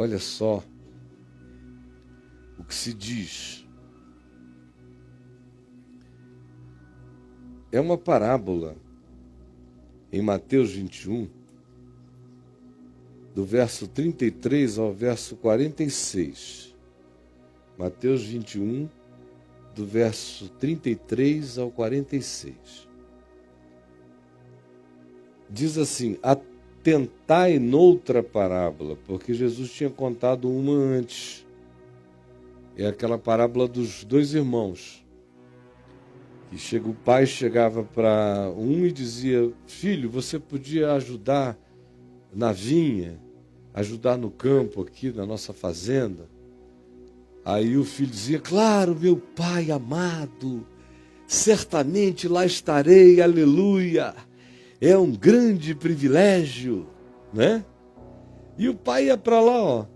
Olha só o que se diz. É uma parábola em Mateus 21, do verso 33 ao verso 46. Mateus 21, do verso 33 ao 46. Diz assim: atentai noutra parábola, porque Jesus tinha contado uma antes. É aquela parábola dos dois irmãos. Que o pai chegava para um e dizia: filho, você podia ajudar na vinha, ajudar no campo aqui, na nossa fazenda? Aí o filho dizia: claro, meu pai amado, certamente lá estarei, aleluia, é um grande privilégio, né? E o pai ia para lá, ó,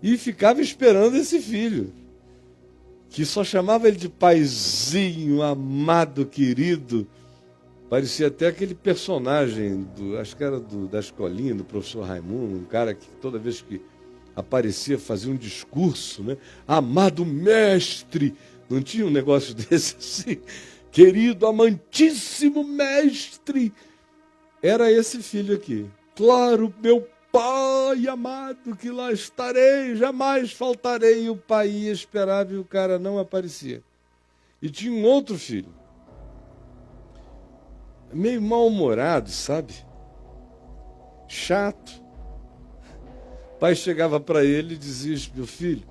e ficava esperando esse filho, que só chamava ele de paizinho, amado, querido. Parecia até aquele personagem, acho que era da escolinha, do professor Raimundo, um cara que toda vez que aparecia fazia um discurso, né? Amado mestre, não tinha um negócio desse assim? Querido, amantíssimo mestre. Era esse filho aqui. Claro, meu pai amado, que lá estarei, jamais faltarei. E o pai ia, esperava e o cara não aparecia. E tinha um outro filho, meio mal-humorado, sabe? Chato. O pai chegava para ele e dizia: meu filho,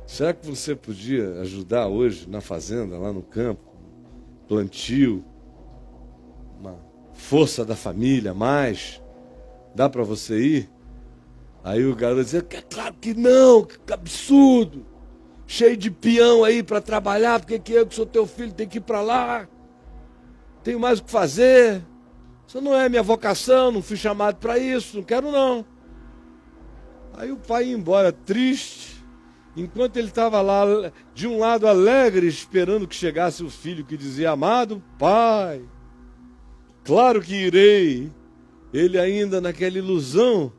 será que você podia ajudar hoje na fazenda, lá no campo, plantio, uma força da família, mais? Dá para você ir? Aí o garoto dizia: claro que não, que absurdo, cheio de peão aí para trabalhar, porque que eu que sou teu filho tenho que ir para lá, tenho mais o que fazer, isso não é minha vocação, não fui chamado para isso, não quero não. Aí o pai ia embora triste, enquanto ele estava lá, de um lado alegre, esperando que chegasse o filho que dizia: amado pai, claro que irei. Ele ainda naquela ilusão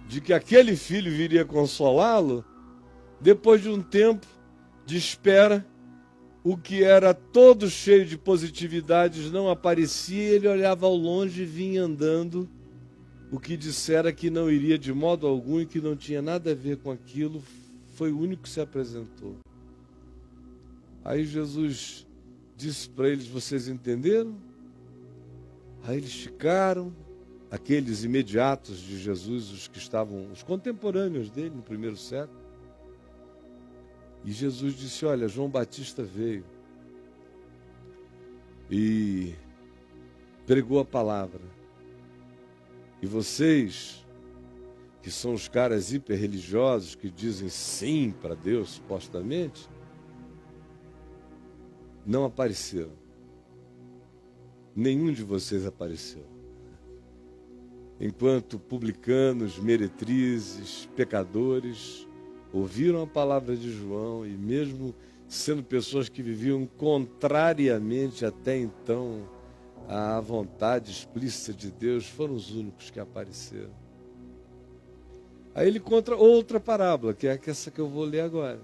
de que aquele filho viria consolá-lo. Depois de um tempo de espera, o que era todo cheio de positividades não aparecia. Ele olhava ao longe e vinha andando. O que dissera que não iria de modo algum e que não tinha nada a ver com aquilo, foi o único que se apresentou. Aí Jesus disse para eles: vocês entenderam? Aí eles ficaram, aqueles imediatos de Jesus, os que estavam, os contemporâneos dele no primeiro século. E Jesus disse: olha, João Batista veio e pregou a palavra. E vocês, que são os caras hiperreligiosos, que dizem sim para Deus, supostamente, não apareceram. Nenhum de vocês apareceu. Enquanto publicanos, meretrizes, pecadores ouviram a palavra de João, e mesmo sendo pessoas que viviam contrariamente até então à vontade explícita de Deus, foram os únicos que apareceram. Aí ele conta outra parábola, que é essa que eu vou ler agora.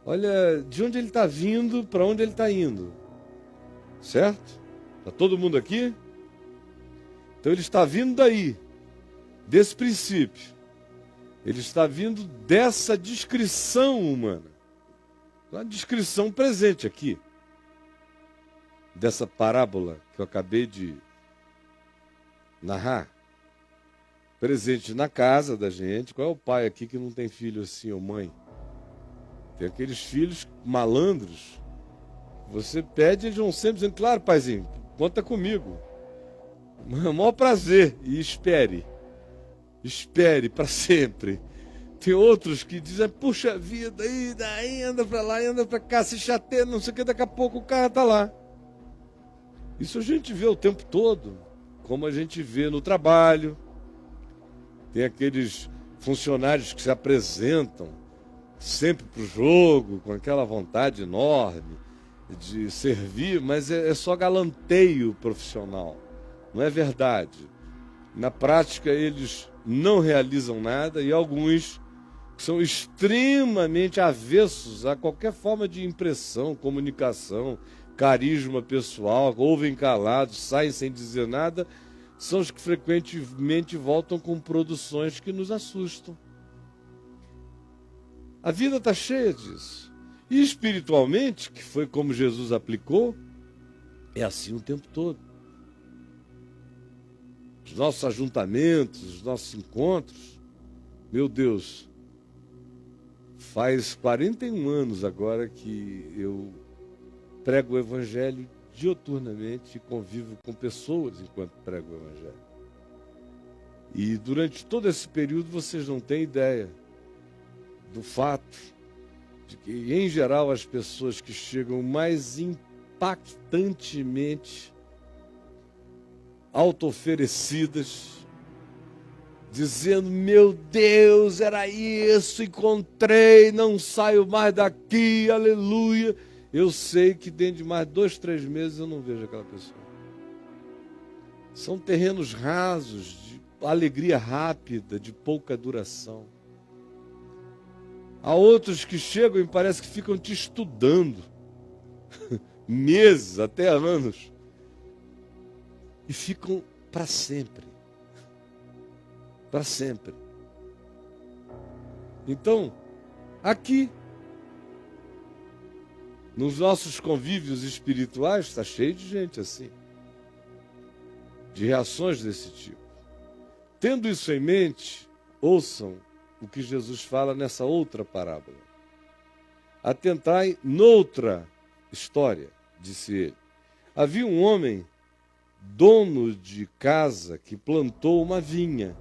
Olha de onde ele está vindo, para onde ele está indo. Certo? Está todo mundo aqui? Então ele está vindo daí, desse princípio. Ele está vindo dessa descrição humana. Uma descrição presente aqui. Dessa parábola que eu acabei de narrar. Presente na casa da gente. Qual é o pai aqui que não tem filho assim, ou mãe? Tem aqueles filhos malandros. Você pede, eles vão sempre dizendo: claro, paizinho, conta comigo. O maior prazer. E espere. Espere para sempre. Tem outros que dizem: puxa vida, e daí anda para lá, anda para cá, se chateia, não sei o que, daqui a pouco o cara está lá. Isso a gente vê o tempo todo, como a gente vê no trabalho. Tem aqueles funcionários que se apresentam sempre para o jogo, com aquela vontade enorme de servir, mas é só galanteio profissional, não é verdade. Na prática eles não realizam nada, e alguns que são extremamente avessos a qualquer forma de impressão, comunicação, carisma pessoal, ouvem calados, saem sem dizer nada, são os que frequentemente voltam com produções que nos assustam. A vida está cheia disso. E espiritualmente, que foi como Jesus aplicou, é assim o tempo todo. Os nossos ajuntamentos, os nossos encontros, meu Deus, faz 41 anos agora que eu prego o Evangelho dioturnamente e convivo com pessoas enquanto prego o Evangelho. E durante todo esse período vocês não têm ideia do fato de que, em geral, as pessoas que chegam mais impactantemente auto-oferecidas, dizendo, meu Deus, era isso, encontrei, não saio mais daqui, aleluia. Eu sei que dentro de mais 2, 3 meses eu não vejo aquela pessoa. São terrenos rasos, de alegria rápida, de pouca duração. Há outros que chegam e parece que ficam te estudando, meses, até anos, e ficam para sempre. Para sempre. Então, aqui, nos nossos convívios espirituais, está cheio de gente assim, de reações desse tipo. Tendo isso em mente, ouçam o que Jesus fala nessa outra parábola. Atentai noutra história, disse ele. Havia um homem, dono de casa, que plantou uma vinha,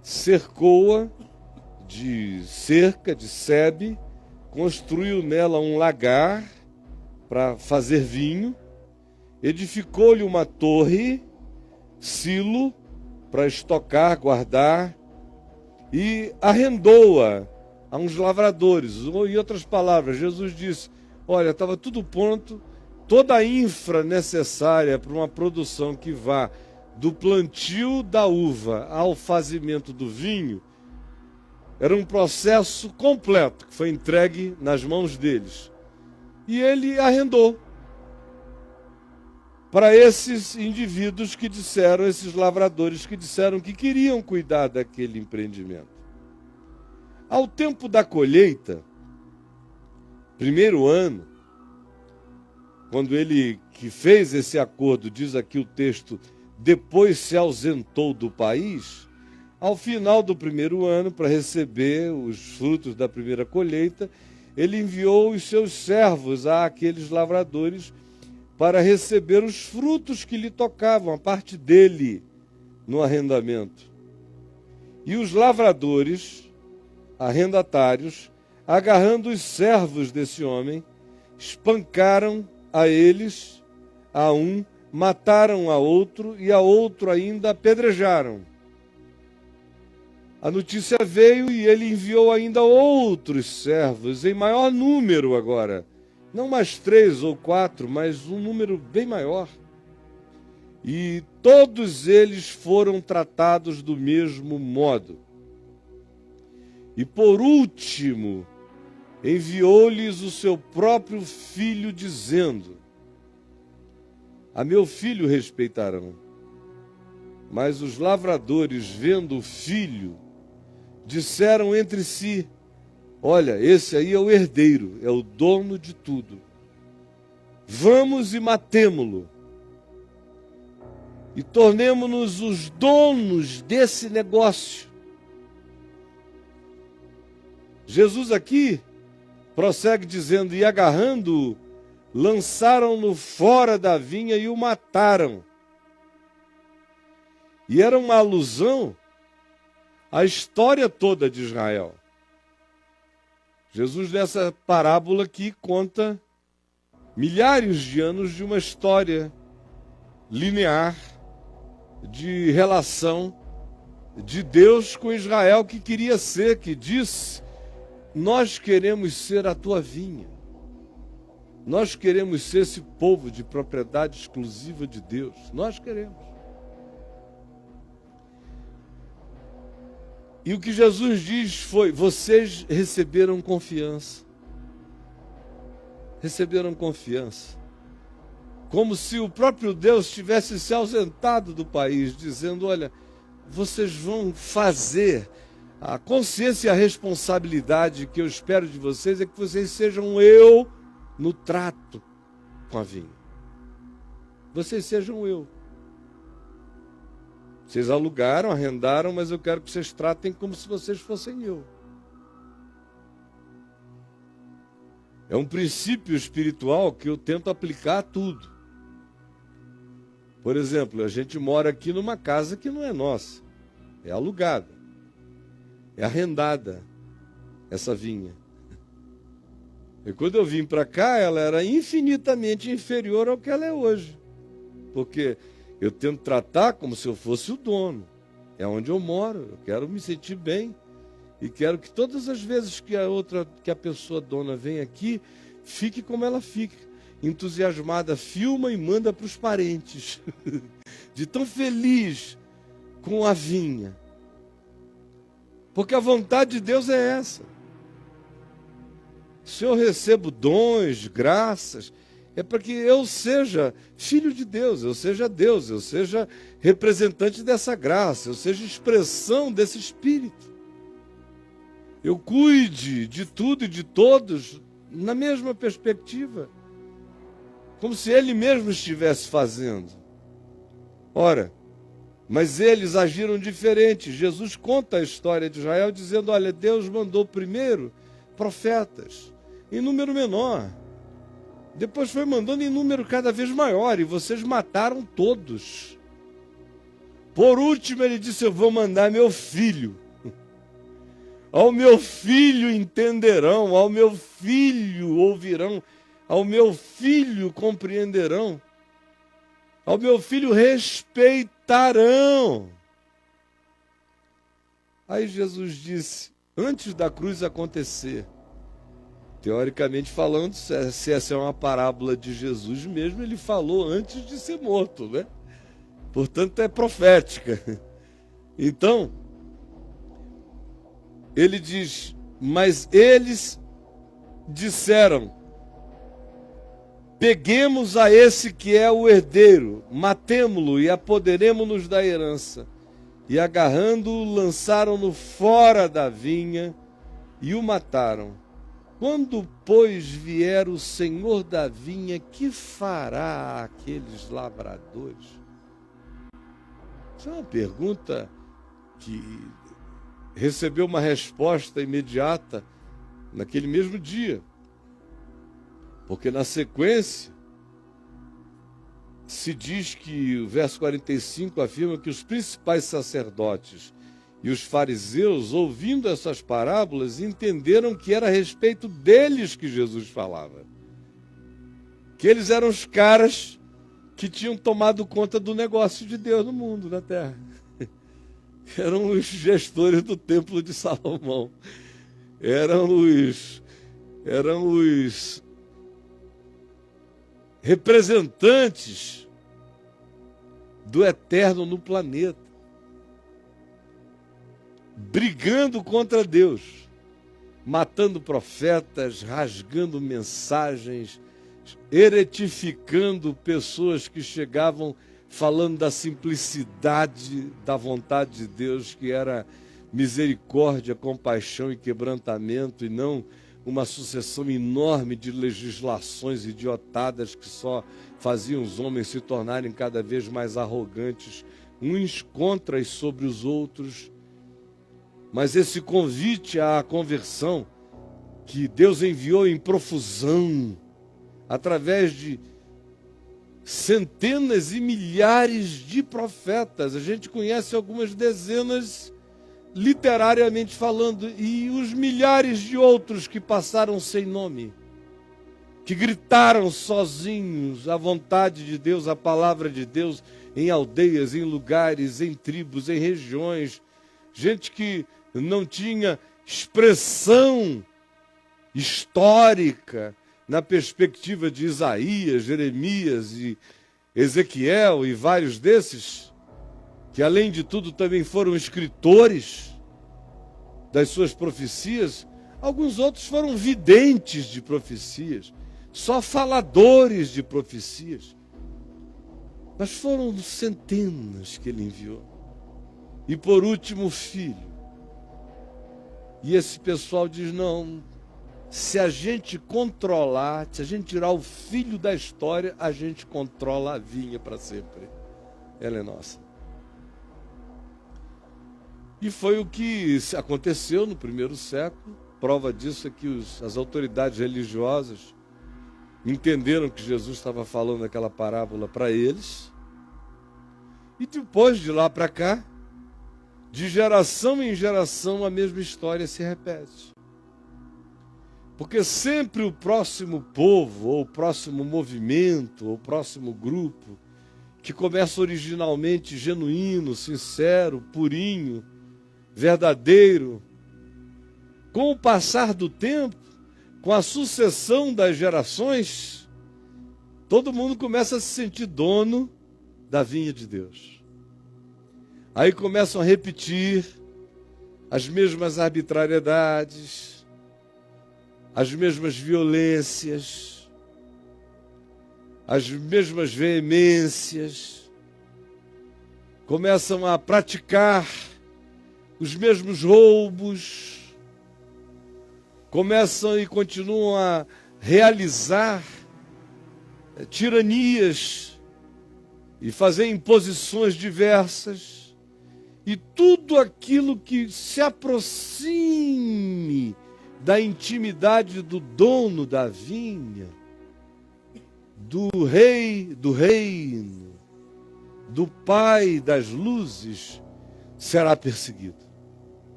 cercou-a de cerca, de sebe, construiu nela um lagar para fazer vinho, edificou-lhe uma torre, silo, para estocar, guardar, e arrendou-a a uns lavradores. Em outras palavras, Jesus disse, olha, estava tudo pronto, toda a infra necessária para uma produção que vá do plantio da uva ao fazimento do vinho, era um processo completo que foi entregue nas mãos deles. E ele arrendou para esses indivíduos que disseram, esses lavradores que disseram que queriam cuidar daquele empreendimento. Ao tempo da colheita, primeiro ano, quando ele que fez esse acordo, diz aqui o texto, depois se ausentou do país, ao final do primeiro ano, para receber os frutos da primeira colheita, ele enviou os seus servos àqueles lavradores para receber os frutos que lhe tocavam, a parte dele no arrendamento. E os lavradores, arrendatários, agarrando os servos desse homem, espancaram a eles, a um, mataram a outro e a outro ainda apedrejaram. A notícia veio e ele enviou ainda outros servos, em maior número agora. Não mais 3 ou 4, mas um número bem maior. E todos eles foram tratados do mesmo modo. E por último, enviou-lhes o seu próprio filho, dizendo, a meu filho respeitarão. Mas os lavradores, vendo o filho, disseram entre si, olha, esse aí é o herdeiro, é o dono de tudo. Vamos e matemo-lo. E tornemo-nos os donos desse negócio. Jesus aqui prossegue dizendo, e agarrando-o, lançaram-no fora da vinha e o mataram. E era uma alusão à história toda de Israel. Jesus, nessa parábola aqui, conta milhares de anos de uma história linear de relação de Deus com Israel que queria ser, que disse, nós queremos ser a tua vinha. Nós queremos ser esse povo de propriedade exclusiva de Deus. Nós queremos. E o que Jesus diz foi: vocês receberam confiança. Receberam confiança. Como se o próprio Deus tivesse se ausentado do país, dizendo: olha, vocês vão fazer. A consciência e a responsabilidade que eu espero de vocês é que vocês sejam eu no trato com a vinha. Vocês sejam eu. Vocês alugaram, arrendaram, mas eu quero que vocês tratem como se vocês fossem eu. É um princípio espiritual que eu tento aplicar a tudo. Por exemplo, a gente mora aqui numa casa que não é nossa, é alugada, é arrendada, essa vinha. E quando eu vim para cá, ela era infinitamente inferior ao que ela é hoje. Porque eu tento tratar como se eu fosse o dono. É onde eu moro, eu quero me sentir bem. E quero que todas as vezes que a pessoa dona vem aqui, fique como ela fica. Entusiasmada, filma e manda para os parentes. De tão feliz com a vinha. Porque a vontade de Deus é essa. Se eu recebo dons, graças, é para que eu seja filho de Deus, eu seja representante dessa graça, eu seja expressão desse Espírito. Eu cuide de tudo e de todos na mesma perspectiva, como se Ele mesmo estivesse fazendo. Ora, mas eles agiram diferente. Jesus conta a história de Israel dizendo: olha, Deus mandou primeiro profetas, em número menor. Depois foi mandando em número cada vez maior, e vocês mataram todos. Por último, ele disse: eu vou mandar meu filho. Ao meu filho entenderão, ao meu filho ouvirão, ao meu filho compreenderão, ao meu filho respeitarão. Aí Jesus disse, antes da cruz acontecer, teoricamente falando, se essa é uma parábola de Jesus mesmo, ele falou antes de ser morto, né? Portanto, é profética. Então, ele diz, mas eles disseram, peguemos a esse que é o herdeiro, matemo-lo e apoderemo-nos da herança. E agarrando-o, lançaram-no fora da vinha e o mataram. Quando, pois, vier o senhor da vinha, que fará aqueles lavradores? Isso é uma pergunta que recebeu uma resposta imediata naquele mesmo dia. Porque na sequência se diz que o verso 45 afirma que os principais sacerdotes e os fariseus, ouvindo essas parábolas, entenderam que era a respeito deles que Jesus falava. Que eles eram os caras que tinham tomado conta do negócio de Deus no mundo, na terra. Eram os gestores do templo de Salomão. Eram os representantes do eterno no planeta, brigando contra Deus, matando profetas, rasgando mensagens, heretificando pessoas que chegavam falando da simplicidade da vontade de Deus, que era misericórdia, compaixão e quebrantamento, e não uma sucessão enorme de legislações idiotadas que só faziam os homens se tornarem cada vez mais arrogantes, uns contra e sobre os outros. Mas esse convite à conversão que Deus enviou em profusão, através de centenas e milhares de profetas, a gente conhece algumas dezenas, literariamente falando, e os milhares de outros que passaram sem nome, que gritaram sozinhos a vontade de Deus, a palavra de Deus, em aldeias, em lugares, em tribos, em regiões, gente que não tinha expressão histórica na perspectiva de Isaías, Jeremias e Ezequiel e vários desses, que além de tudo também foram escritores, das suas profecias, alguns outros foram videntes de profecias, só faladores de profecias. Mas foram centenas que ele enviou. E por último, o filho. E esse pessoal diz, não, se a gente controlar, se a gente tirar o filho da história, a gente controla a vinha para sempre. Ela é nossa. E foi o que aconteceu no primeiro século. Prova disso é que as autoridades religiosas entenderam que Jesus estava falando aquela parábola para eles. E depois, de lá para cá, de geração em geração, a mesma história se repete. Porque sempre o próximo povo, ou o próximo movimento, ou o próximo grupo, que começa originalmente genuíno, sincero, purinho, verdadeiro, com o passar do tempo, com a sucessão das gerações, todo mundo começa a se sentir dono da vinha de Deus. Aí começam a repetir as mesmas arbitrariedades, as mesmas violências, as mesmas veemências, começam a praticar os mesmos roubos, começam e continuam a realizar tiranias e fazer imposições diversas, e tudo aquilo que se aproxime da intimidade do dono da vinha, do rei do reino, do Pai das luzes, será perseguido.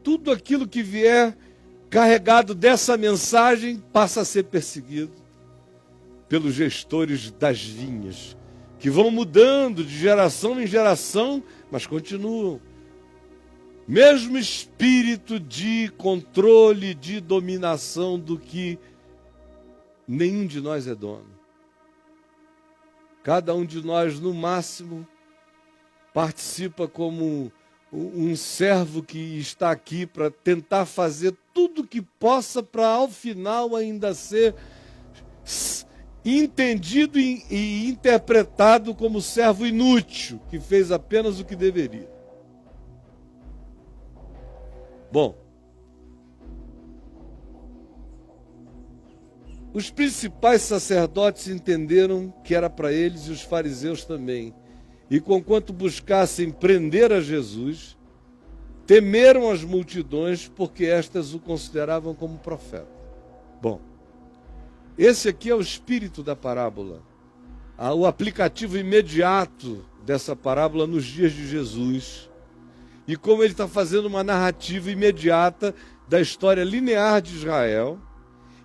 Tudo aquilo que vier carregado dessa mensagem passa a ser perseguido pelos gestores das vinhas, que vão mudando de geração em geração, mas continuam. Mesmo espírito de controle, de dominação, do que nenhum de nós é dono. Cada um de nós, no máximo, participa como um servo que está aqui para tentar fazer tudo o que possa para, ao final, ainda ser entendido e interpretado como servo inútil, que fez apenas o que deveria. Bom, os principais sacerdotes entenderam que era para eles, e os fariseus também. E conquanto buscassem prender a Jesus, temeram as multidões, porque estas o consideravam como profeta. Bom, esse aqui é o espírito da parábola, o aplicativo imediato dessa parábola nos dias de Jesus, e como ele está fazendo uma narrativa imediata da história linear de Israel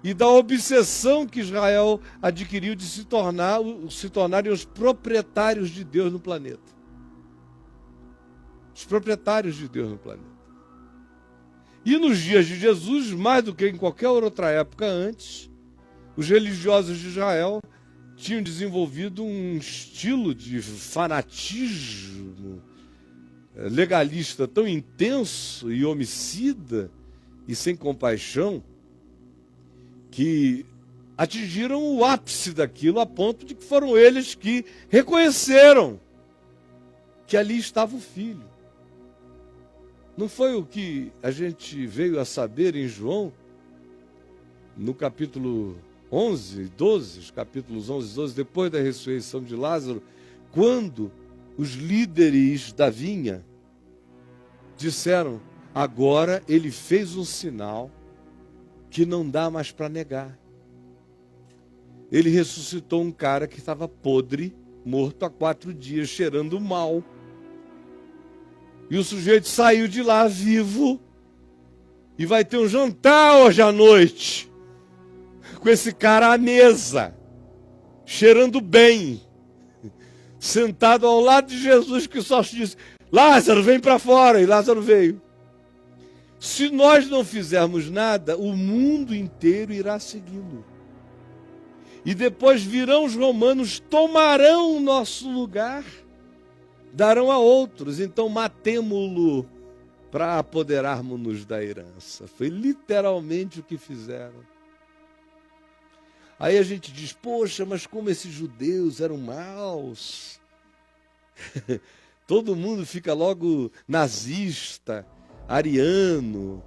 e da obsessão que Israel adquiriu de se tornarem os proprietários de Deus no planeta. Os proprietários de Deus no planeta. E nos dias de Jesus, mais do que em qualquer outra época antes, os religiosos de Israel tinham desenvolvido um estilo de fanatismo legalista tão intenso e homicida e sem compaixão, que atingiram o ápice daquilo, a ponto de que foram eles que reconheceram que ali estava o filho. Não foi o que a gente veio a saber em João, no capítulo 11 e 12, os capítulos 11 e 12, depois da ressurreição de Lázaro, quando os líderes da vinha disseram, agora ele fez um sinal que não dá mais para negar. Ele ressuscitou um cara que estava podre, morto há 4 dias, cheirando mal. E o sujeito saiu de lá vivo e vai ter um jantar hoje à noite com esse cara à mesa, cheirando bem, sentado ao lado de Jesus, que só disse, Lázaro, vem para fora, e Lázaro veio. Se nós não fizermos nada, o mundo inteiro irá segui-lo. E depois virão os romanos, tomarão o nosso lugar, darão a outros. Então matemo-lo para apoderarmos-nos da herança. Foi literalmente o que fizeram. Aí a gente diz, poxa, mas como esses judeus eram maus. Todo mundo fica logo nazista, ariano.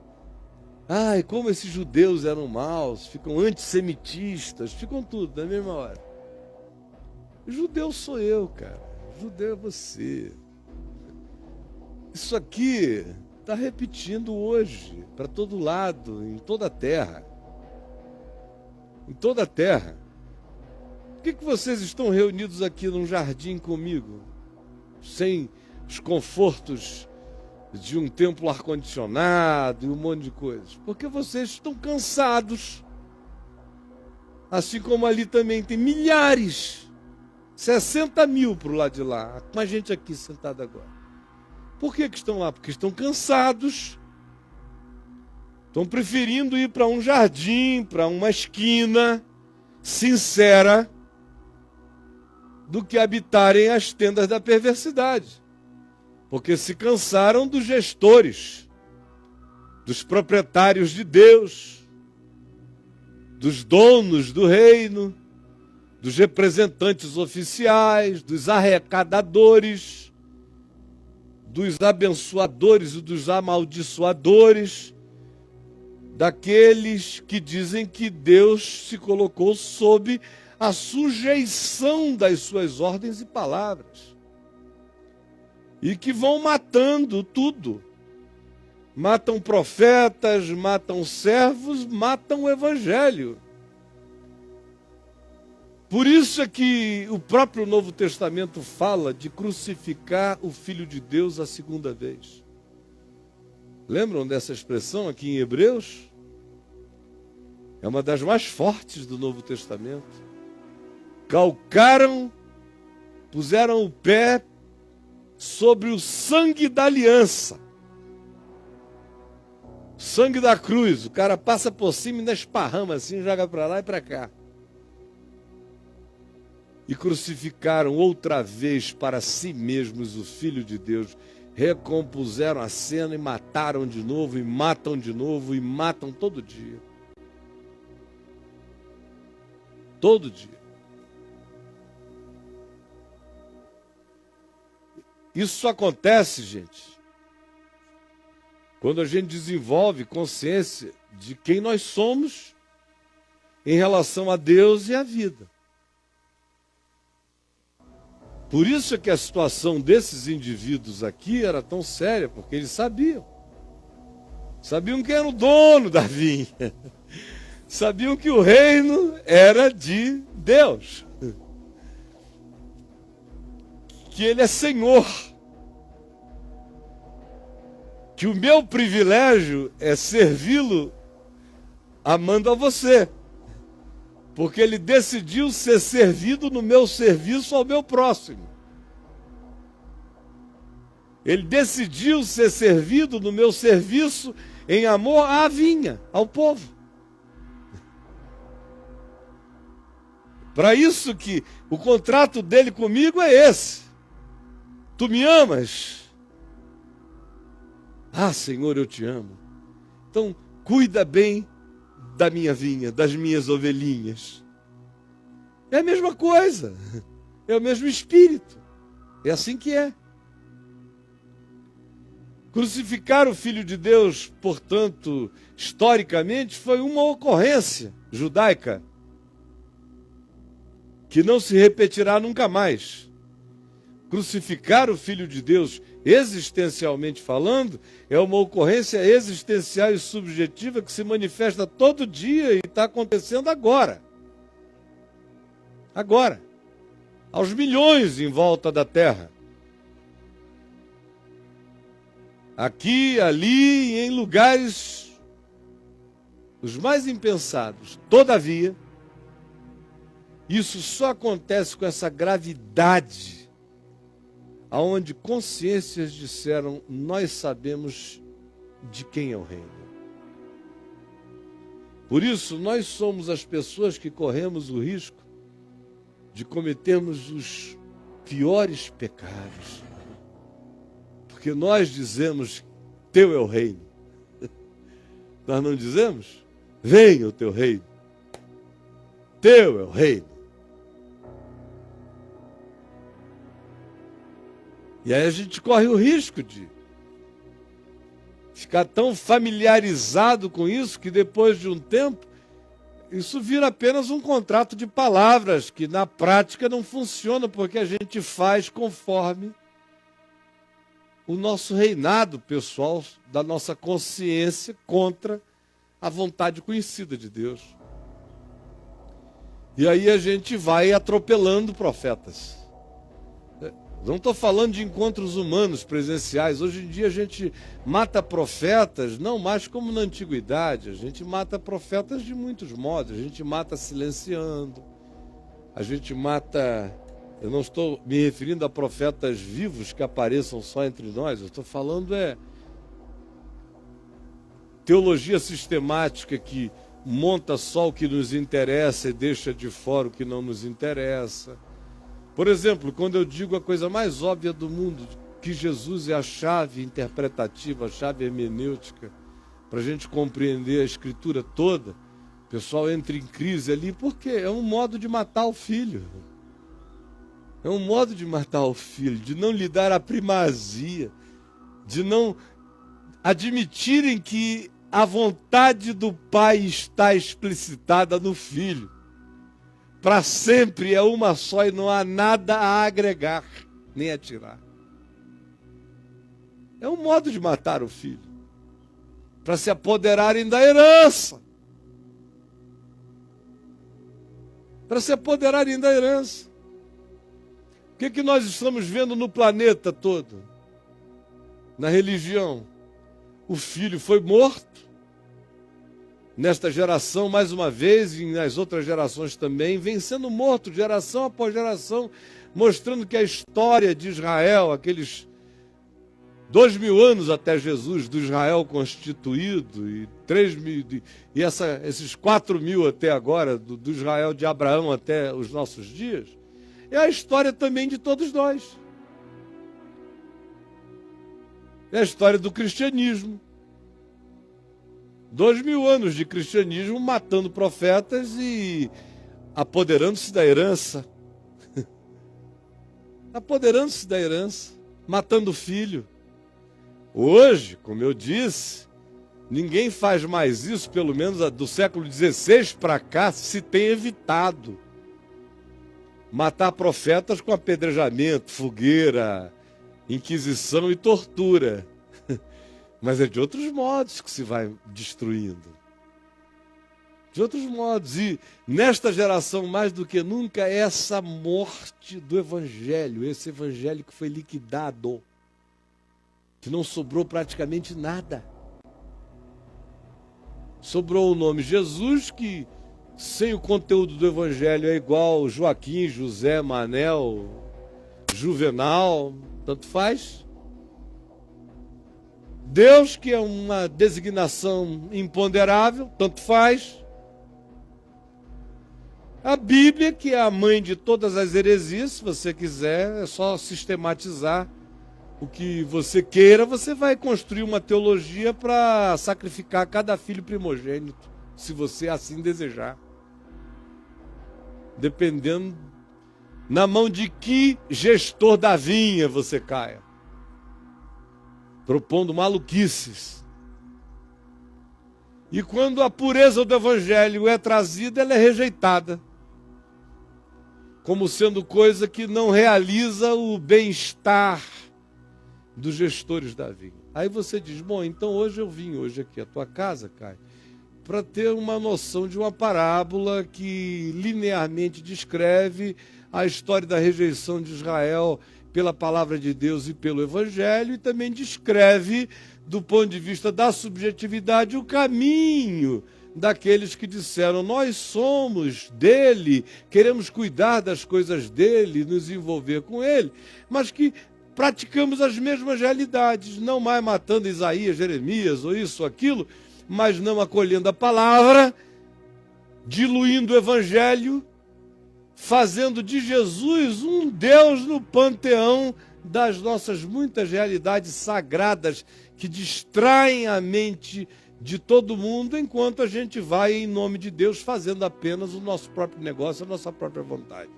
Ai, como esses judeus eram maus, ficam antissemitistas, ficam tudo na mesma hora. O judeu sou eu, cara. O judeu é você. Isso aqui está repetindo hoje, para todo lado, em toda a terra. Em toda a terra. Por que vocês estão reunidos aqui num jardim comigo, sem os confortos de um templo ar-condicionado e um monte de coisas? Porque vocês estão cansados. Assim como ali também tem milhares, 60 mil para o lado de lá, com a gente aqui sentado agora. Por que estão lá? Porque estão cansados. Estão preferindo ir para um jardim, para uma esquina sincera, do que habitarem as tendas da perversidade. Porque se cansaram dos gestores, dos proprietários de Deus, dos donos do reino, dos representantes oficiais, dos arrecadadores, dos abençoadores e dos amaldiçoadores, daqueles que dizem que Deus se colocou sob a sujeição das suas ordens e palavras. E que vão matando tudo. Matam profetas, matam servos, matam o evangelho. Por isso é que o próprio Novo Testamento fala de crucificar o Filho de Deus a segunda vez. Lembram dessa expressão aqui em Hebreus? É uma das mais fortes do Novo Testamento. Calcaram, puseram o pé sobre o sangue da aliança. Sangue da cruz. O cara passa por cima e ainda esparrama assim, joga para lá e para cá. E crucificaram outra vez para si mesmos o Filho de Deus. Recompuseram a cena e mataram de novo, e matam de novo, e matam todo dia. Todo dia. Isso acontece, gente, quando a gente desenvolve consciência de quem nós somos em relação a Deus e à vida. Por isso é que a situação desses indivíduos aqui era tão séria, porque eles sabiam. Sabiam quem era o dono da vinha. Sabiam que o reino era de Deus. Que Ele é Senhor. Que o meu privilégio é servi-lo amando a você. Porque Ele decidiu ser servido no meu serviço ao meu próximo. Ele decidiu ser servido no meu serviço em amor à vinha, ao povo. Para isso que o contrato dele comigo é esse. Tu me amas? Ah, Senhor, eu te amo. Então, cuida bem da minha vinha, das minhas ovelhinhas. É a mesma coisa. É o mesmo espírito. É assim que é. Crucificar o Filho de Deus, portanto, historicamente, foi uma ocorrência judaica que não se repetirá nunca mais. Crucificar o Filho de Deus, existencialmente falando, é uma ocorrência existencial e subjetiva que se manifesta todo dia e está acontecendo agora. Agora. Aos milhões em volta da terra. Aqui, ali, em lugares os mais impensados. Todavia, isso só acontece com essa gravidade, aonde consciências disseram, nós sabemos de quem é o reino. Por isso, nós somos as pessoas que corremos o risco de cometermos os piores pecados. Porque nós dizemos teu é o reino. Nós não dizemos? Venha o teu reino. Teu é o reino. E aí a gente corre o risco de ficar tão familiarizado com isso que depois de um tempo isso vira apenas um contrato de palavras que na prática não funciona porque a gente faz conforme o nosso reinado pessoal da nossa consciência contra a vontade conhecida de Deus. E aí a gente vai atropelando profetas. Não estou falando de encontros humanos presenciais. Hoje em dia a gente mata profetas, não mais como na antiguidade. A gente mata profetas de muitos modos. A gente mata silenciando. A gente mata... Eu não estou me referindo a profetas vivos que apareçam só entre nós. Eu estou falando teologia sistemática que monta só o que nos interessa e deixa de fora o que não nos interessa. Por exemplo, quando eu digo a coisa mais óbvia do mundo, que Jesus é a chave interpretativa, a chave hermenêutica, para a gente compreender a Escritura toda, o pessoal entra em crise ali, porque é um modo de matar o filho. É um modo de matar o filho, de não lhe dar a primazia, de não admitirem que a vontade do Pai está explicitada no Filho. Para sempre é uma só e não há nada a agregar, nem a tirar. É um modo de matar o filho, para se apoderarem da herança. Para se apoderarem da herança. O que nós estamos vendo no planeta todo? Na religião. O filho foi morto. Nesta geração, mais uma vez, e nas outras gerações também, vem sendo morto geração após geração, mostrando que a história de Israel, aqueles 2000 anos até Jesus, do Israel constituído, e 3000, e esses 4000 até agora, do Israel de Abraão até os nossos dias, é a história também de todos nós. É a história do cristianismo. 2000 anos de cristianismo matando profetas e apoderando-se da herança. Apoderando-se da herança, matando o filho. Hoje, como eu disse, ninguém faz mais isso, pelo menos do século XVI para cá, se tem evitado. Matar profetas com apedrejamento, fogueira, inquisição e tortura. Mas é de outros modos que se vai destruindo. De outros modos. E nesta geração, mais do que nunca, essa morte do Evangelho, esse Evangelho que foi liquidado, que não sobrou praticamente nada. Sobrou o nome Jesus, que sem o conteúdo do Evangelho é igual Joaquim, José, Manel, Juvenal, tanto faz. Deus, que é uma designação imponderável, tanto faz. A Bíblia, que é a mãe de todas as heresias, se você quiser, é só sistematizar o que você queira, você vai construir uma teologia para sacrificar cada filho primogênito, se você assim desejar. Dependendo na mão de que gestor da vinha você caia. Propondo maluquices. E quando a pureza do Evangelho é trazida, ela é rejeitada, como sendo coisa que não realiza o bem-estar dos gestores da vinha. Aí você diz, bom, então hoje eu vim hoje aqui à tua casa, Caio, para ter uma noção de uma parábola que linearmente descreve a história da rejeição de Israel pela palavra de Deus e pelo Evangelho, e também descreve, do ponto de vista da subjetividade, o caminho daqueles que disseram, nós somos dele, queremos cuidar das coisas dele, nos envolver com ele, mas que praticamos as mesmas realidades, não mais matando Isaías, Jeremias, ou isso ou aquilo, mas não acolhendo a palavra, diluindo o Evangelho, fazendo de Jesus um Deus no panteão das nossas muitas realidades sagradas que distraem a mente de todo mundo, enquanto a gente vai, em nome de Deus, fazendo apenas o nosso próprio negócio, a nossa própria vontade.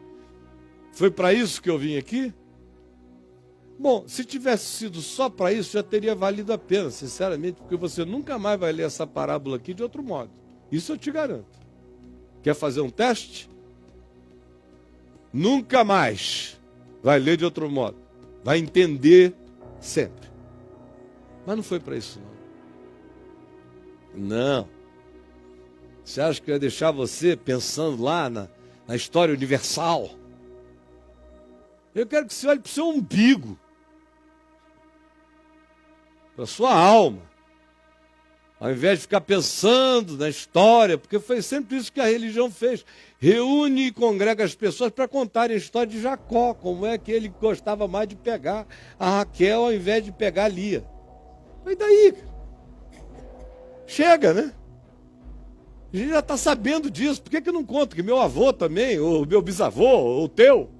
Foi para isso que eu vim aqui? Bom, se tivesse sido só para isso, já teria valido a pena, sinceramente, porque você nunca mais vai ler essa parábola aqui de outro modo. Isso eu te garanto. Quer fazer um teste? Nunca mais vai ler de outro modo. Vai entender sempre. Mas não foi para isso, não. Não. Você acha que eu ia deixar você pensando lá na história universal? Eu quero que você olhe para o seu umbigo, para a sua alma, ao invés de ficar pensando na história, porque foi sempre isso que a religião fez. Reúne e congrega as pessoas para contarem a história de Jacó, como é que ele gostava mais de pegar a Raquel ao invés de pegar a Lia. E daí? Chega, né? A gente já está sabendo disso. Por que não conta que meu avô também, ou meu bisavô, ou o teu?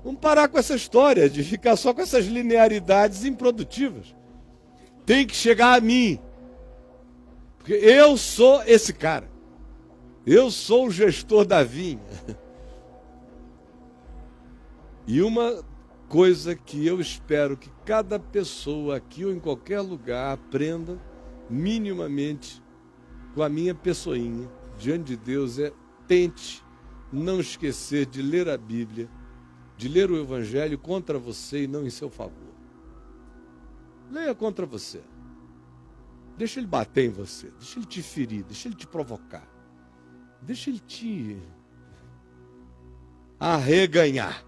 Vamos parar com essa história de ficar só com essas linearidades improdutivas. Tem que chegar a mim. Porque eu sou esse cara. Eu sou o gestor da vinha. E uma coisa que eu espero que cada pessoa aqui ou em qualquer lugar aprenda minimamente com a minha pessoinha diante de Deus é: tente não esquecer de ler a Bíblia, de ler o Evangelho contra você e não em seu favor. Leia contra você. Deixa ele bater em você, deixa ele te ferir, deixa ele te provocar, deixa ele te arreganhar,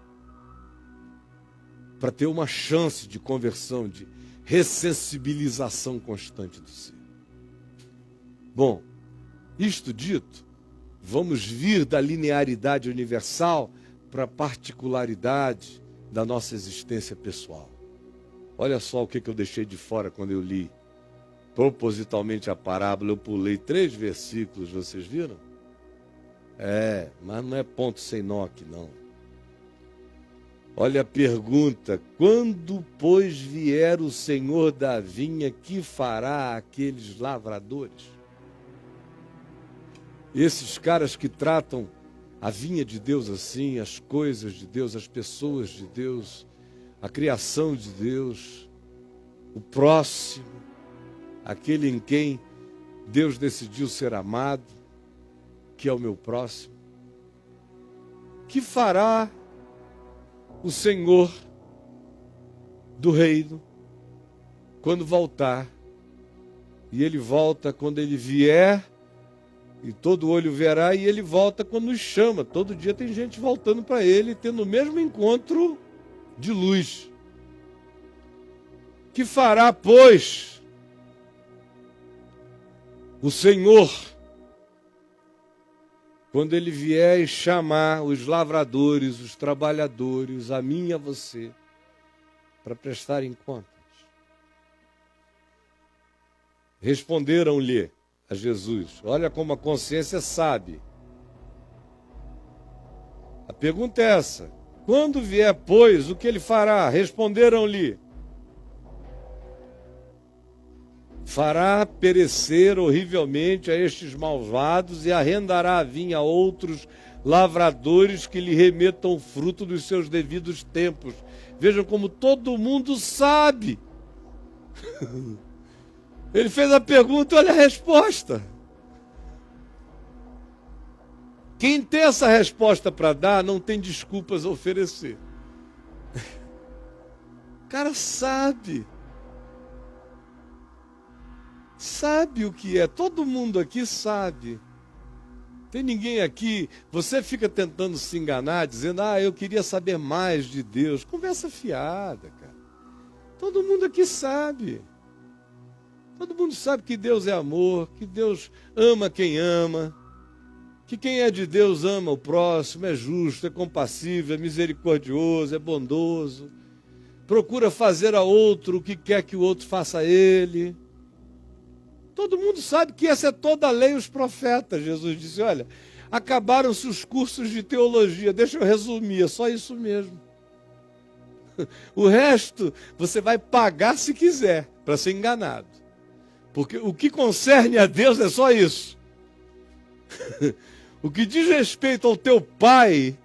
para ter uma chance de conversão, de ressensibilização constante do ser. Bom, isto dito, vamos vir da linearidade universal para a particularidade da nossa existência pessoal. Olha só o que eu deixei de fora quando eu li propositalmente a parábola. Eu pulei 3 versículos, vocês viram? Mas não é ponto sem nó aqui, não. Olha a pergunta: quando, pois, vier o Senhor da vinha, que fará aqueles lavradores? Esses caras que tratam a vinha de Deus assim, as coisas de Deus, as pessoas de Deus, a criação de Deus, o próximo, aquele em quem Deus decidiu ser amado, que é o meu próximo. Que fará o Senhor do reino quando voltar? E ele volta quando ele vier, e todo olho verá, e ele volta quando nos chama. Todo dia tem gente voltando para ele, tendo o mesmo encontro de luz. Que fará, pois, o Senhor quando ele vier e chamar os lavradores, os trabalhadores, a mim e a você, para prestarem contas? Responderam-lhe a Jesus. Olha como a consciência sabe. A pergunta é essa: quando vier, pois, o que ele fará? Responderam-lhe: fará perecer horrivelmente a estes malvados e arrendará a vinha a outros lavradores que lhe remetam o fruto dos seus devidos tempos. Vejam como todo mundo sabe. Ele fez a pergunta, olha a resposta. Quem tem essa resposta para dar não tem desculpas a oferecer. O cara sabe. Sabe o que é. Todo mundo aqui sabe. Tem ninguém aqui. Você fica tentando se enganar, dizendo: eu queria saber mais de Deus. Conversa fiada, cara. Todo mundo aqui sabe. Todo mundo sabe que Deus é amor, que Deus ama quem ama, que quem é de Deus ama o próximo, é justo, é compassivo, é misericordioso, é bondoso, procura fazer a outro o que quer que o outro faça a ele. Todo mundo sabe que essa é toda a lei e os profetas. Jesus disse: olha, acabaram-se os cursos de teologia, deixa eu resumir, é só isso mesmo. O resto você vai pagar se quiser para ser enganado. Porque o que concerne a Deus é só isso. O que diz respeito ao teu Pai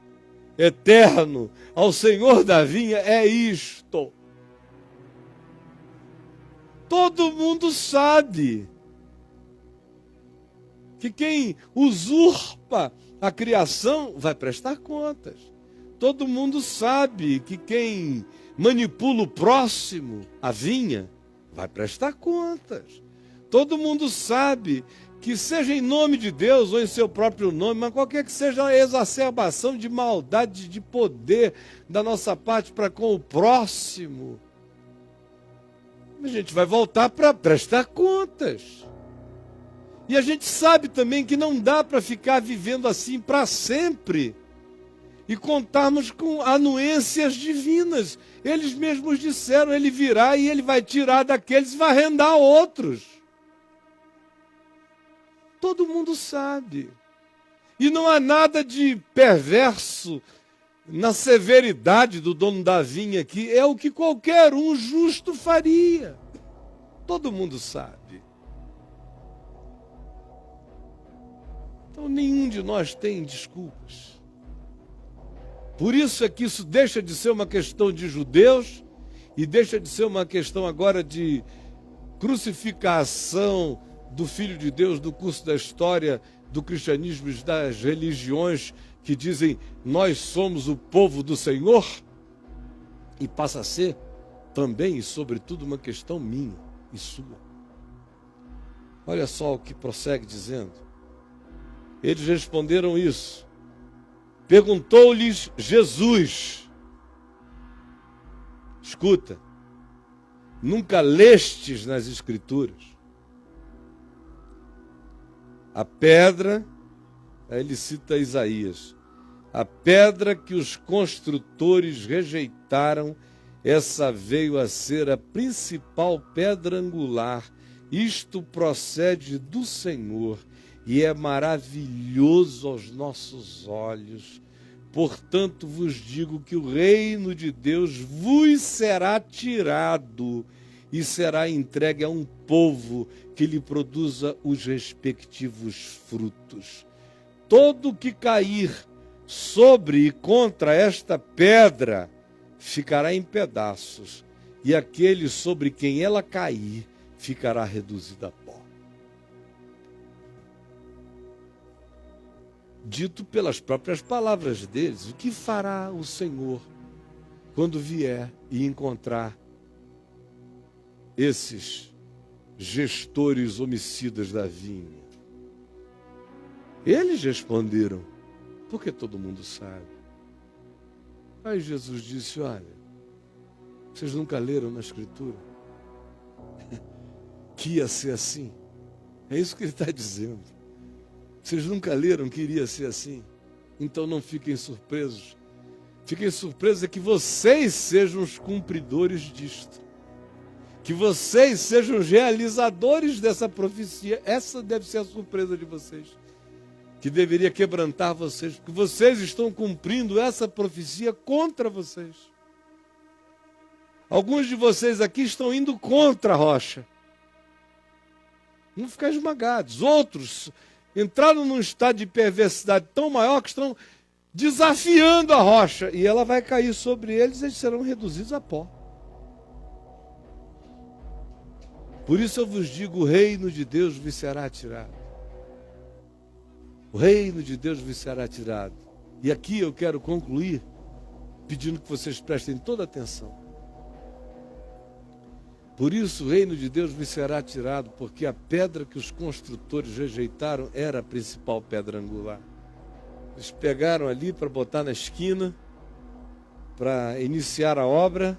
eterno, ao Senhor da vinha, é isto. Todo mundo sabe que quem usurpa a criação vai prestar contas. Todo mundo sabe que quem manipula o próximo, a vinha, vai prestar contas. Todo mundo sabe que, seja em nome de Deus ou em seu próprio nome, mas qualquer que seja a exacerbação de maldade, de poder da nossa parte para com o próximo, a gente vai voltar para prestar contas. E a gente sabe também que não dá para ficar vivendo assim para sempre e contarmos com anuências divinas. Eles mesmos disseram, ele virá e ele vai tirar daqueles e vai arrendar outros. Todo mundo sabe. E não há nada de perverso na severidade do dono da vinha aqui. É o que qualquer um justo faria. Todo mundo sabe. Então nenhum de nós tem desculpas. Por isso é que isso deixa de ser uma questão de judeus e deixa de ser uma questão agora de crucificação do Filho de Deus, do curso da história do cristianismo e das religiões que dizem nós somos o povo do Senhor, e passa a ser também e sobretudo uma questão minha e sua. Olha só o que prossegue dizendo. Eles responderam isso. Perguntou-lhes Jesus: escuta, nunca lestes nas Escrituras? A pedra, aí ele cita Isaías, a pedra que os construtores rejeitaram, essa veio a ser a principal pedra angular. Isto procede do Senhor e é maravilhoso aos nossos olhos. Portanto vos digo que o reino de Deus vos será tirado e será entregue a um povo que lhe produza os respectivos frutos. Todo que cair sobre e contra esta pedra ficará em pedaços, e aquele sobre quem ela cair ficará reduzido a pó. Dito pelas próprias palavras deles, o que fará o Senhor quando vier e encontrar esses gestores homicidas da vinha? Eles responderam, porque todo mundo sabe. Aí Jesus disse, olha, vocês nunca leram na Escritura que ia ser assim? É isso que ele está dizendo. Vocês nunca leram que iria ser assim? Então não fiquem surpresos. Fiquem surpresos é que vocês sejam os cumpridores disto. Que vocês sejam os realizadores dessa profecia. Essa deve ser a surpresa de vocês. Que deveria quebrantar vocês. Porque vocês estão cumprindo essa profecia contra vocês. Alguns de vocês aqui estão indo contra a rocha. Vão ficar esmagados. Outros entraram num estado de perversidade tão maior que estão desafiando a rocha. E ela vai cair sobre eles e eles serão reduzidos a pó. Por isso eu vos digo, o reino de Deus vos será tirado. O reino de Deus vos será tirado. E aqui eu quero concluir pedindo que vocês prestem toda atenção. Por isso o reino de Deus vos será tirado, porque a pedra que os construtores rejeitaram era a principal pedra angular. Eles pegaram ali para botar na esquina, para iniciar a obra,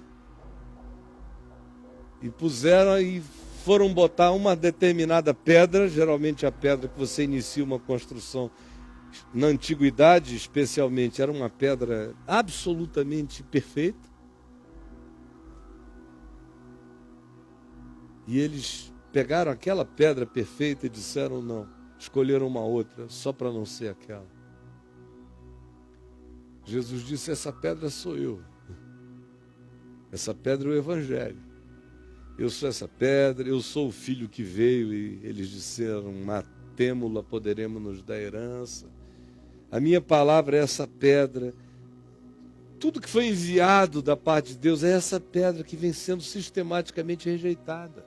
e puseram e foram botar uma determinada pedra, geralmente a pedra que você inicia uma construção na antiguidade, especialmente, era uma pedra absolutamente perfeita. E eles pegaram aquela pedra perfeita e disseram não, escolheram uma outra, só para não ser aquela. Jesus disse, essa pedra sou eu. Essa pedra é o Evangelho. Eu sou essa pedra, eu sou o filho que veio e eles disseram, matemo-la, poderemos nos dar herança. A minha palavra é essa pedra. Tudo que foi enviado da parte de Deus é essa pedra que vem sendo sistematicamente rejeitada.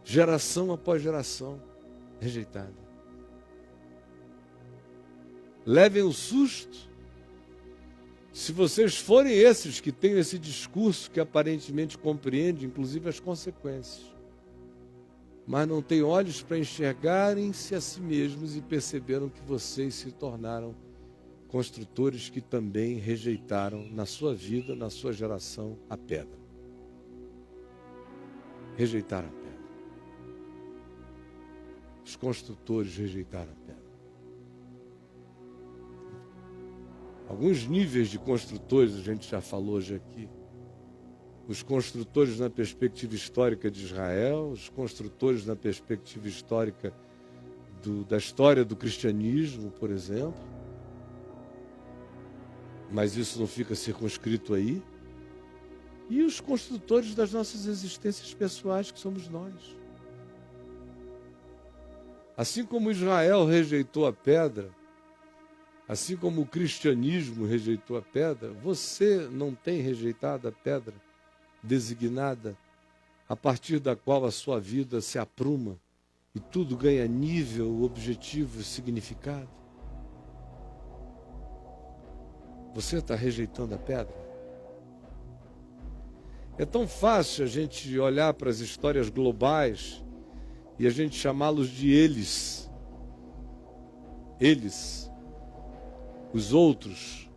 Geração após geração, rejeitada. Levem o susto. Se vocês forem esses que têm esse discurso que aparentemente compreende, inclusive as consequências, mas não têm olhos para enxergarem-se a si mesmos e perceberam que vocês se tornaram construtores que também rejeitaram na sua vida, na sua geração, a pedra. Rejeitaram a pedra. Os construtores rejeitaram a pedra. Alguns níveis de construtores a gente já falou hoje aqui. Os construtores na perspectiva histórica de Israel, os construtores na perspectiva histórica da história do cristianismo, por exemplo. Mas isso não fica circunscrito aí. E os construtores das nossas existências pessoais, que somos nós. Assim como Israel rejeitou a pedra, assim como o cristianismo rejeitou a pedra, você não tem rejeitado a pedra designada a partir da qual a sua vida se apruma e tudo ganha nível, objetivo e significado? Você está rejeitando a pedra? É tão fácil a gente olhar para as histórias globais e a gente chamá-los de eles. Eles. Os outros,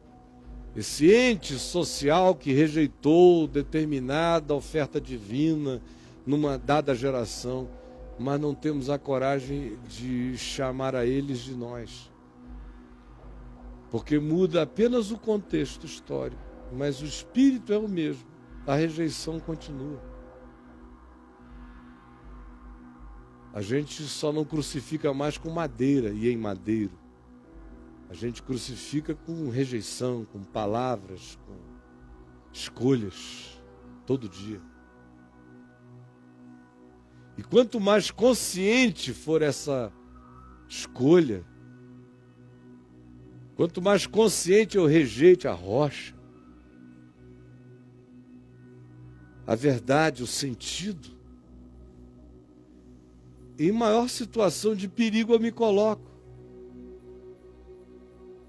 esse ente social que rejeitou determinada oferta divina numa dada geração, mas não temos a coragem de chamar a eles de nós. Porque muda apenas o contexto histórico, mas o espírito é o mesmo, a rejeição continua. A gente só não crucifica mais com madeira e em madeiro. A gente crucifica com rejeição, com palavras, com escolhas, todo dia. E quanto mais consciente for essa escolha, quanto mais consciente eu rejeite a rocha, a verdade, o sentido, em maior situação de perigo eu me coloco.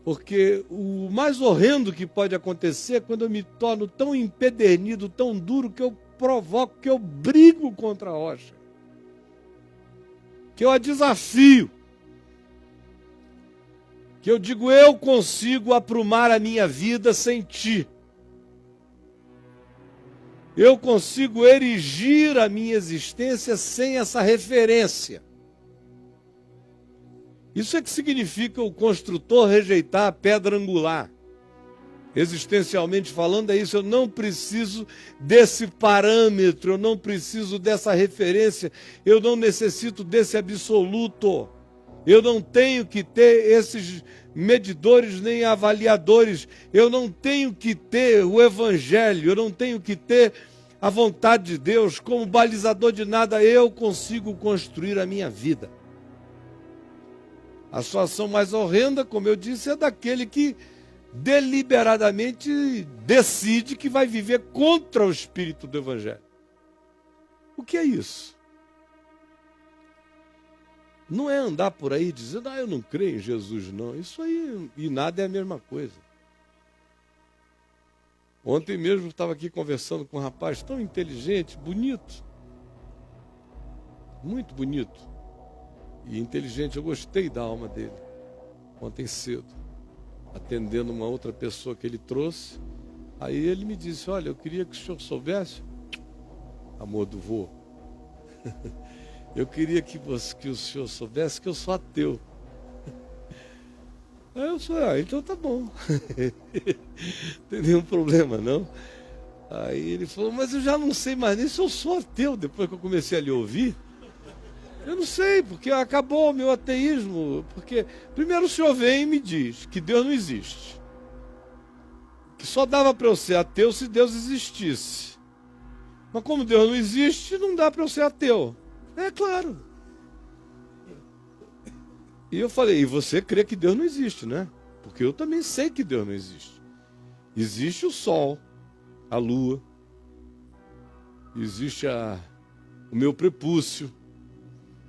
Porque o mais horrendo que pode acontecer é quando eu me torno tão empedernido, tão duro, que eu provoco, que eu brigo contra a rocha. Que eu a desafio. Que eu digo, eu consigo aprumar a minha vida sem ti. Eu consigo erigir a minha existência sem essa referência. Isso é que significa o construtor rejeitar a pedra angular. Existencialmente falando, é isso. Eu não preciso desse parâmetro, eu não preciso dessa referência, eu não necessito desse absoluto. Eu não tenho que ter esses medidores nem avaliadores. Eu não tenho que ter o evangelho, eu não tenho que ter a vontade de Deus como balizador de nada. Eu consigo construir a minha vida. A situação mais horrenda, como eu disse, é daquele que deliberadamente decide que vai viver contra o espírito do evangelho. O que é isso? Não é andar por aí dizendo, eu não creio em Jesus, não. Isso aí e nada é a mesma coisa. Ontem mesmo eu estava aqui conversando com um rapaz tão inteligente, bonito. Muito bonito. E inteligente, eu gostei da alma dele. Ontem cedo, atendendo uma outra pessoa que ele trouxe. Aí ele me disse, olha, eu queria que o senhor soubesse, amor do vô, eu queria que o senhor soubesse que eu sou ateu. Aí eu sou, então tá bom. Não tem nenhum problema, não. Aí ele falou, mas eu já não sei mais nem se eu sou ateu, depois que eu comecei a lhe ouvir. Eu não sei, porque acabou o meu ateísmo. Porque primeiro o senhor vem e me diz que Deus não existe. Que só dava para eu ser ateu se Deus existisse. Mas como Deus não existe, não dá para eu ser ateu. É claro. E eu falei, e você crê que Deus não existe, né? Porque eu também sei que Deus não existe. Existe o sol, a lua, existe o meu prepúcio,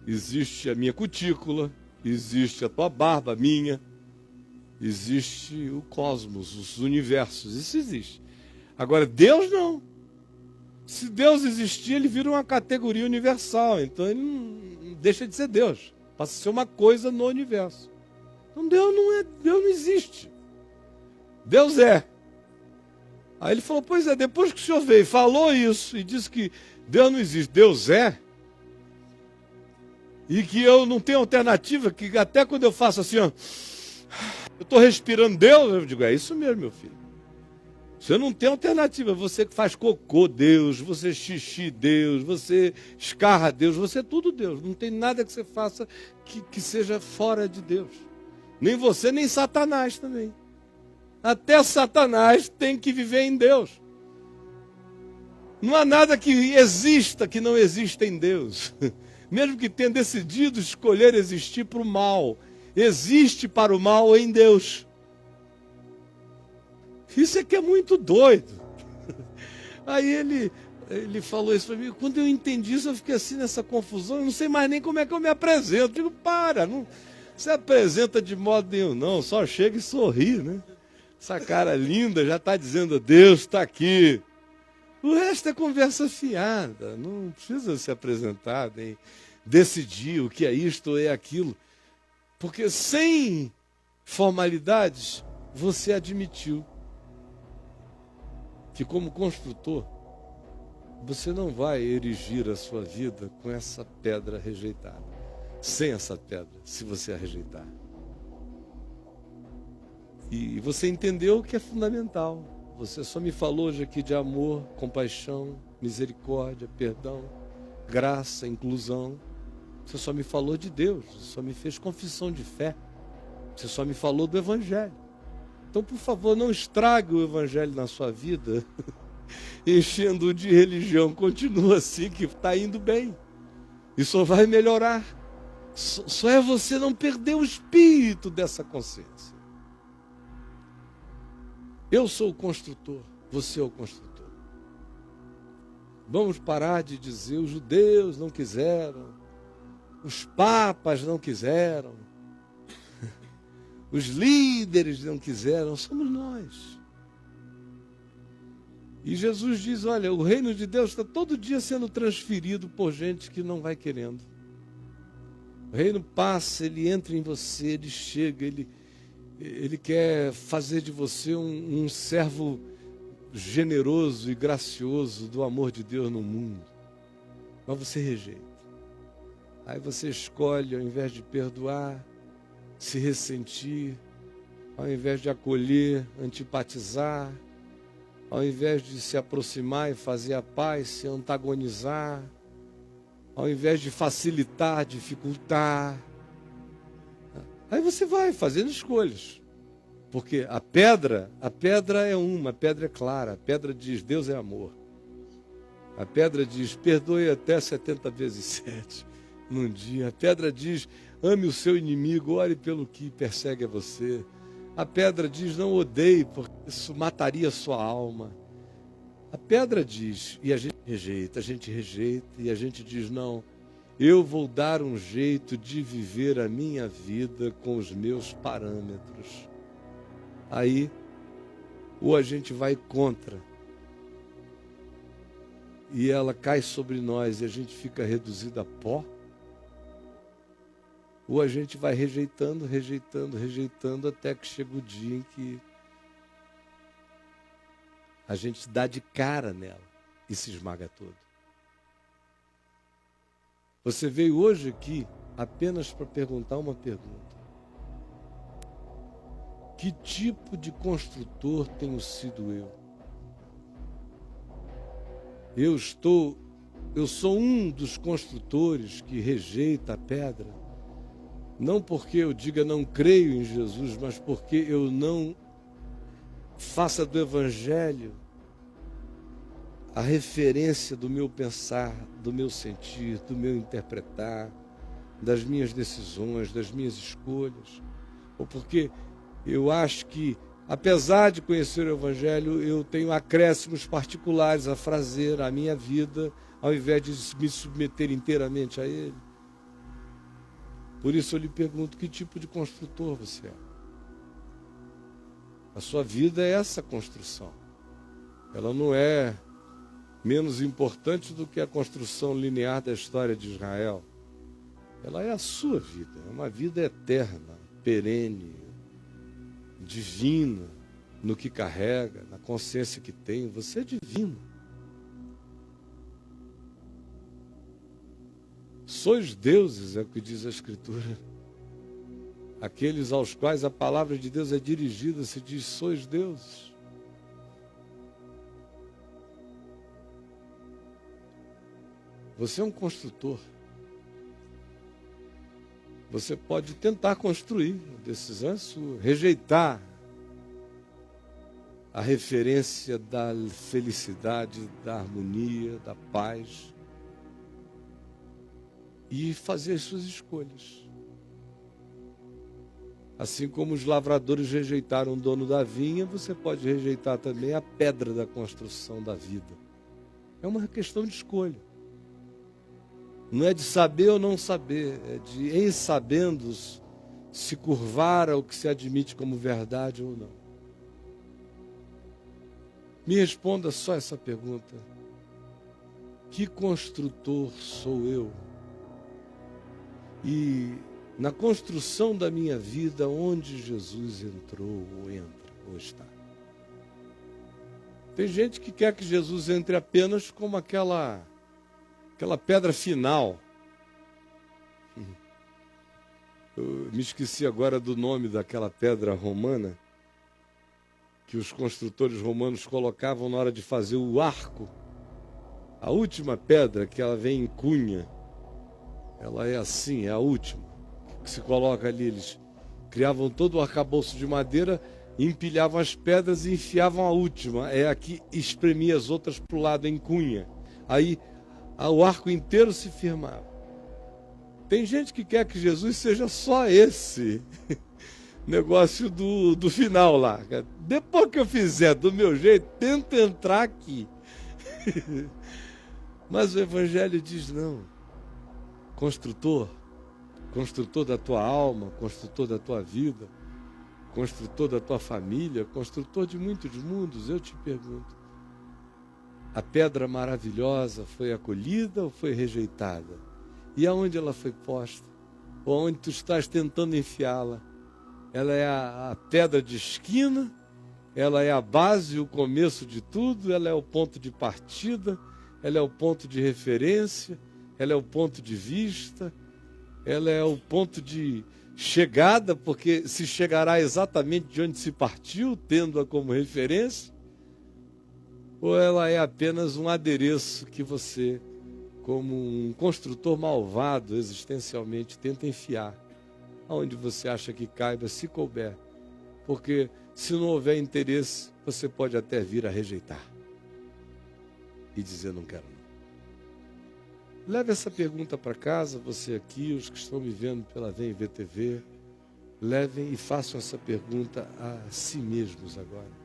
existe a minha cutícula, existe a tua barba, a minha, existe o cosmos, os universos, isso existe. Agora, Deus não. Se Deus existir, ele vira uma categoria universal, então ele não deixa de ser Deus, passa a ser uma coisa no universo. Então Deus não existe. Deus é. Aí ele falou, pois é, depois que o senhor veio, falou isso e disse que Deus não existe, Deus é, e que eu não tenho alternativa, que até quando eu faço assim, ó, eu estou respirando Deus, eu digo, é isso mesmo, meu filho. Você não tem alternativa, você que faz cocô, Deus, você xixi, Deus, você escarra, Deus, você é tudo Deus. Não tem nada que você faça que seja fora de Deus. Nem você, nem Satanás também. Até Satanás tem que viver em Deus. Não há nada que exista que não exista em Deus. Mesmo que tenha decidido escolher existir para o mal, existe para o mal em Deus. Isso é que é muito doido. Aí ele falou isso para mim. Quando eu entendi isso, eu fiquei assim nessa confusão. Eu não sei mais nem como é que eu me apresento. Eu digo, não se apresenta de modo nenhum, não. Só chega e sorri, né? Essa cara linda já está dizendo, Deus está aqui. O resto é conversa fiada. Não precisa se apresentar, nem decidir o que é isto ou é aquilo. Porque sem formalidades, você admitiu que como construtor, você não vai erigir a sua vida com essa pedra rejeitada. Sem essa pedra, se você a rejeitar. E você entendeu que é fundamental. Você só me falou hoje aqui de amor, compaixão, misericórdia, perdão, graça, inclusão. Você só me falou de Deus, você só me fez confissão de fé. Você só me falou do Evangelho. Então, por favor, não estrague o Evangelho na sua vida, enchendo de religião. Continua assim, que está indo bem. E só vai melhorar. Só é você não perder o espírito dessa consciência. Eu sou o construtor, você é o construtor. Vamos parar de dizer, os judeus não quiseram, os papas não quiseram, os líderes não quiseram, somos nós. E Jesus diz, olha, o reino de Deus está todo dia sendo transferido por gente que não vai querendo. O reino passa, ele entra em você, ele chega, ele quer fazer de você um servo generoso e gracioso do amor de Deus no mundo. Mas você rejeita. Aí você escolhe, ao invés de perdoar, se ressentir, ao invés de acolher, antipatizar, ao invés de se aproximar e fazer a paz, se antagonizar, ao invés de facilitar, dificultar. Aí você vai fazendo escolhas. Porque a pedra é uma, a pedra é clara, a pedra diz, Deus é amor. A pedra diz, perdoe até 70 vezes 7 num dia. A pedra diz, ame o seu inimigo, ore pelo que persegue a você. A pedra diz, não odeie, porque isso mataria a sua alma. A pedra diz, e a gente rejeita, e a gente diz, não, eu vou dar um jeito de viver a minha vida com os meus parâmetros. Aí, ou a gente vai contra, e ela cai sobre nós e a gente fica reduzido a pó, ou a gente vai rejeitando, até que chega o dia em que a gente dá de cara nela e se esmaga todo. Você veio hoje aqui apenas para perguntar uma pergunta. Que tipo de construtor tenho sido eu? Eu sou um dos construtores que rejeita a pedra, não porque eu diga não creio em Jesus, mas porque eu não faça do Evangelho a referência do meu pensar, do meu sentir, do meu interpretar, das minhas decisões, das minhas escolhas, ou porque eu acho que, apesar de conhecer o Evangelho, eu tenho acréscimos particulares a fazer à minha vida, ao invés de me submeter inteiramente a ele. Por isso eu lhe pergunto, que tipo de construtor você é? A sua vida é essa construção. Ela não é menos importante do que a construção linear da história de Israel. Ela é a sua vida, é uma vida eterna, perene, divina, no que carrega, na consciência que tem. Você é divino. Sois deuses, é o que diz a Escritura. Aqueles aos quais a palavra de Deus é dirigida, se diz, sois deuses. Você é um construtor. Você pode tentar construir, a decisão é sua. Rejeitar a referência da felicidade, da harmonia, da paz e fazer as suas escolhas. Assim como os lavradores rejeitaram o dono da vinha, você pode rejeitar também a pedra da construção da vida. É uma questão de escolha. Não é de saber ou não saber, é de, em sabendo, se curvar ao que se admite como verdade ou não. Me responda só essa pergunta. Que construtor sou eu? E na construção da minha vida, onde Jesus entrou ou entra ou está? Tem gente que quer que Jesus entre apenas como aquela pedra final. Eu me esqueci agora do nome daquela pedra romana que os construtores romanos colocavam na hora de fazer o arco. A última pedra, que ela vem em cunha, ela é assim, é a última que se coloca ali. Eles criavam todo o arcabouço de madeira, empilhavam as pedras e enfiavam a última. É a que espremia as outras para o lado em cunha. Aí o arco inteiro se firmava. Tem gente que quer que Jesus seja só esse negócio do final lá. Depois que eu fizer do meu jeito, tenta entrar aqui. Mas o Evangelho diz não. Construtor da tua alma, construtor da tua vida, construtor da tua família, construtor de muitos mundos. Eu te pergunto, a pedra maravilhosa foi acolhida ou foi rejeitada? E aonde ela foi posta? Ou aonde tu estás tentando enfiá-la? Ela é a pedra de esquina? Ela é a base, o começo de tudo? Ela é o ponto de partida? Ela é o ponto de referência? Ela é o ponto de vista? Ela é o ponto de chegada, porque se chegará exatamente de onde se partiu, tendo-a como referência? Ou ela é apenas um adereço que você, como um construtor malvado existencialmente, tenta enfiar aonde você acha que caiba, se couber? Porque se não houver interesse, você pode até vir a rejeitar e dizer não quero não. Leve essa pergunta para casa, você aqui, os que estão me vendo pela VMV TV, levem e façam essa pergunta a si mesmos agora.